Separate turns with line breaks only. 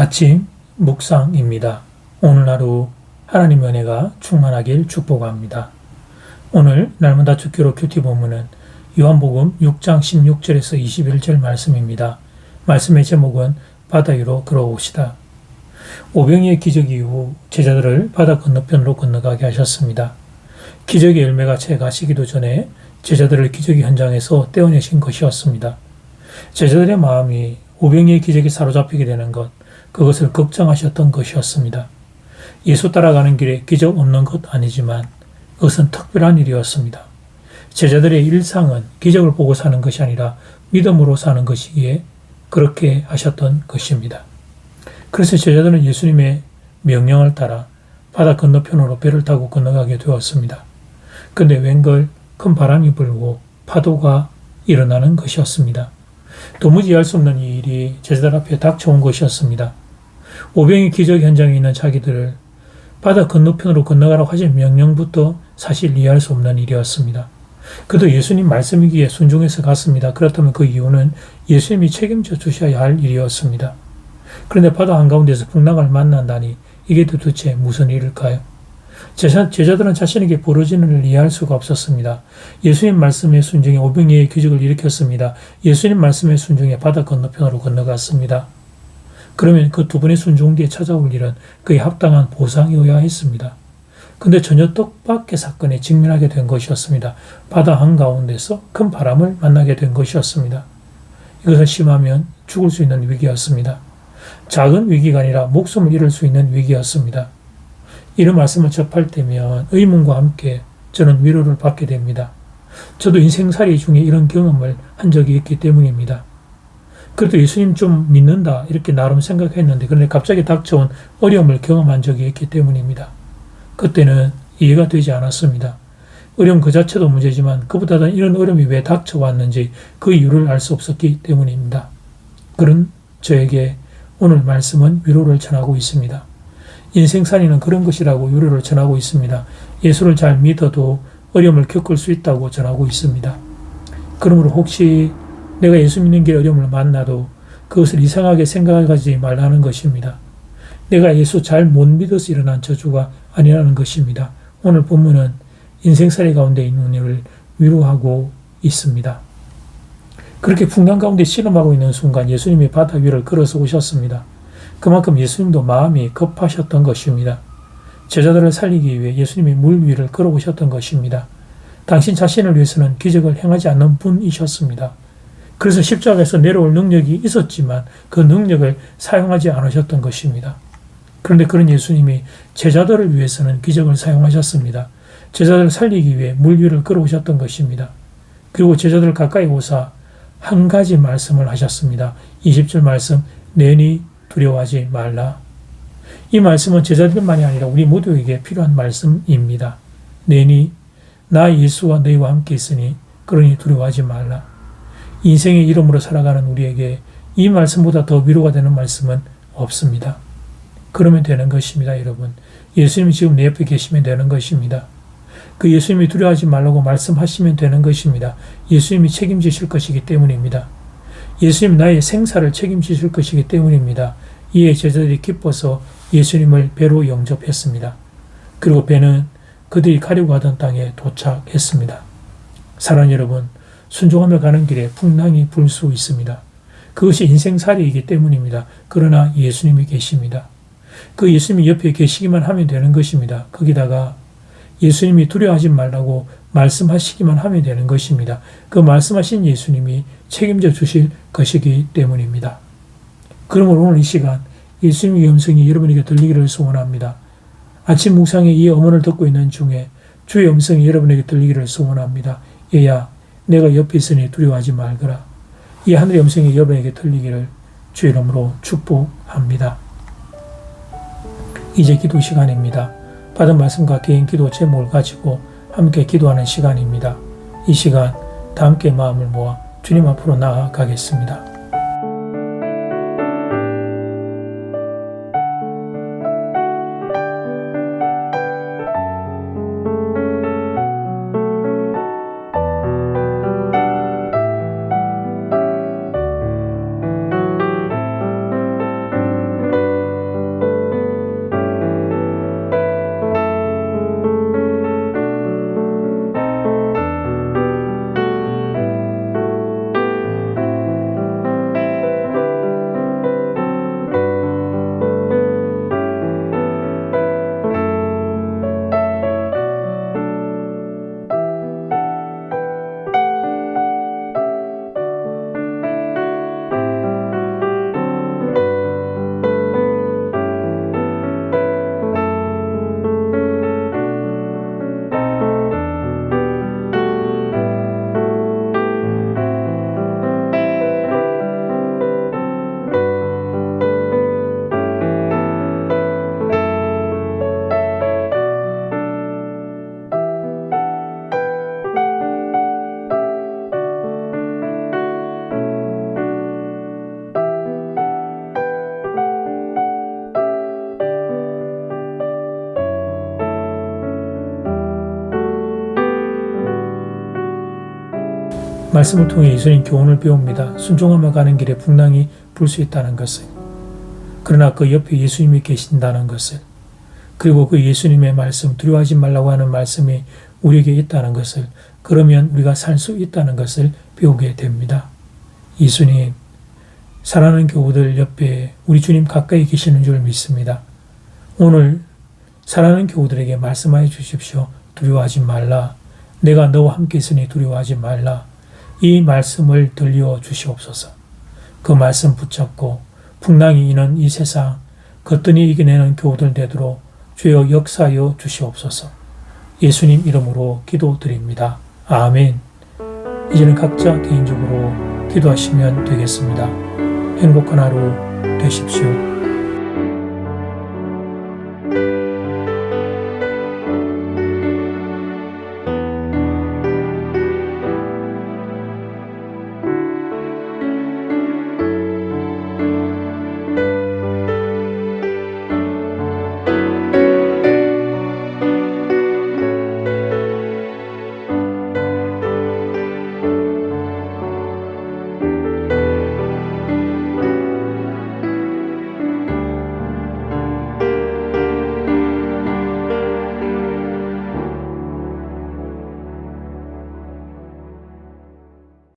아침 묵상입니다. 오늘 하루 하나님의 은혜가 충만하길 축복합니다. 오늘 날마다 주기로 큐티 본문은 요한복음 6장 16절에서 21절 말씀입니다. 말씀의 제목은 바다 위로 걸어옵시다. 오병이의 기적 이후 제자들을 바다 건너편으로 건너가게 하셨습니다. 기적의 열매가 채 가시기도 전에 제자들을 기적의 현장에서 떼어내신 것이었습니다. 제자들의 마음이 오병이의 기적에 사로잡히게 되는 것, 그것을 걱정하셨던 것이었습니다. 예수 따라가는 길에 기적 없는 것 아니지만 그것은 특별한 일이었습니다. 제자들의 일상은 기적을 보고 사는 것이 아니라 믿음으로 사는 것이기에 그렇게 하셨던 것입니다. 그래서 제자들은 예수님의 명령을 따라 바다 건너편으로 배를 타고 건너가게 되었습니다. 그런데 웬걸 큰 바람이 불고 파도가 일어나는 것이었습니다. 도무지 이해할 수 없는 이 일이 제자들 앞에 닥쳐온 것이었습니다. 오병이 기적 현장에 있는 자기들을 바다 건너편으로 건너가라고 하신 명령부터 사실 이해할 수 없는 일이었습니다. 그도 예수님 말씀이기에 순종해서 갔습니다. 그렇다면 그 이유는 예수님이 책임져 주셔야 할 일이었습니다. 그런데 바다 한가운데서 풍랑을 만난다니 이게 도대체 무슨 일일까요? 제자들은 자신에게 벌어지는 일을 이해할 수가 없었습니다. 예수님 말씀에 순종해 오병이의 기적을 일으켰습니다. 예수님 말씀에 순종해 바다 건너편으로 건너갔습니다. 그러면 그 두 분의 순종 뒤에 찾아올 일은 그에 합당한 보상이어야 했습니다. 근데 전혀 뜻밖의 사건에 직면하게 된 것이었습니다. 바다 한가운데서 큰 바람을 만나게 된 것이었습니다. 이것은 심하면 죽을 수 있는 위기였습니다. 작은 위기가 아니라 목숨을 잃을 수 있는 위기였습니다. 이런 말씀을 접할 때면 의문과 함께 저는 위로를 받게 됩니다. 저도 인생살이 중에 이런 경험을 한 적이 있기 때문입니다. 그래도 예수님 좀 믿는다 이렇게 나름 생각했는데 그런데 갑자기 닥쳐온 어려움을 경험한 적이 있기 때문입니다. 그때는 이해가 되지 않았습니다. 어려움 그 자체도 문제지만 그보다는 이런 어려움이 왜 닥쳐왔는지 그 이유를 알 수 없었기 때문입니다. 그런 저에게 오늘 말씀은 위로를 전하고 있습니다. 인생살이는 그런 것이라고 위로를 전하고 있습니다. 예수를 잘 믿어도 어려움을 겪을 수 있다고 전하고 있습니다. 그러므로 혹시 내가 예수 믿는 길에 어려움을 만나도 그것을 이상하게 생각하지 말라는 것입니다. 내가 예수 잘 못 믿어서 일어난 저주가 아니라는 것입니다. 오늘 본문은 인생살이 가운데 있는 일을 위로하고 있습니다. 그렇게 풍랑 가운데 씨름하고 있는 순간 예수님이 바다 위를 걸어서 오셨습니다. 그만큼 예수님도 마음이 급하셨던 것입니다. 제자들을 살리기 위해 예수님이 물 위를 걸어오셨던 것입니다. 당신 자신을 위해서는 기적을 행하지 않는 분이셨습니다. 그래서 십자가에서 내려올 능력이 있었지만 그 능력을 사용하지 않으셨던 것입니다. 그런데 그런 예수님이 제자들을 위해서는 기적을 사용하셨습니다. 제자들을 살리기 위해 물 위를 걸어오셨던 것입니다. 그리고 제자들 가까이 오사 한 가지 말씀을 하셨습니다. 20절 말씀, 내니 두려워하지 말라. 이 말씀은 제자들만이 아니라 우리 모두에게 필요한 말씀입니다. 내니 나 예수와 너희와 함께 있으니 그러니 두려워하지 말라. 인생의 이름으로 살아가는 우리에게 이 말씀보다 더 위로가 되는 말씀은 없습니다. 그러면 되는 것입니다, 여러분. 예수님이 지금 내 옆에 계시면 되는 것입니다. 그 예수님이 두려워하지 말라고 말씀하시면 되는 것입니다. 예수님이 책임지실 것이기 때문입니다. 예수님이 나의 생사를 책임지실 것이기 때문입니다. 이에 제자들이 기뻐서 예수님을 배로 영접했습니다. 그리고 배는 그들이 가려고 하던 땅에 도착했습니다. 사랑하는 여러분, 순종하며 가는 길에 풍랑이 불 수 있습니다. 그것이 인생살이이기 때문입니다. 그러나 예수님이 계십니다. 그 예수님이 옆에 계시기만 하면 되는 것입니다. 거기다가 예수님이 두려워하지 말라고 말씀하시기만 하면 되는 것입니다. 그 말씀하신 예수님이 책임져 주실 것이기 때문입니다. 그러므로 오늘 이 시간 예수님의 음성이 여러분에게 들리기를 소원합니다. 아침 묵상에 이 음원을 듣고 있는 중에 주의 음성이 여러분에게 들리기를 소원합니다. 얘야, 내가 옆에 있으니 두려워하지 말거라. 이 하늘의 음성이 여러분에게 들리기를 주의 이름으로 축복합니다. 이제 기도 시간입니다. 받은 말씀과 개인 기도 제목을 가지고 함께 기도하는 시간입니다. 이 시간 다 함께 마음을 모아 주님 앞으로 나아가겠습니다. 말씀을 통해 예수님 교훈을 배웁니다. 순종하며 가는 길에 풍랑이 불 수 있다는 것을, 그러나 그 옆에 예수님이 계신다는 것을, 그리고 그 예수님의 말씀, 두려워하지 말라고 하는 말씀이 우리에게 있다는 것을, 그러면 우리가 살 수 있다는 것을 배우게 됩니다. 예수님, 사랑하는 교우들 옆에 우리 주님 가까이 계시는 줄 믿습니다. 오늘 사랑하는 교우들에게 말씀하여 주십시오. 두려워하지 말라. 내가 너와 함께 있으니 두려워하지 말라. 이 말씀을 들려 주시옵소서. 그 말씀 붙잡고 풍랑이 이는 이 세상 거뜬히 이겨내는 교우들 되도록 주여 역사하여 주시옵소서. 예수님 이름으로 기도드립니다. 아멘. 이제는 각자 개인적으로 기도하시면 되겠습니다. 행복한 하루 되십시오.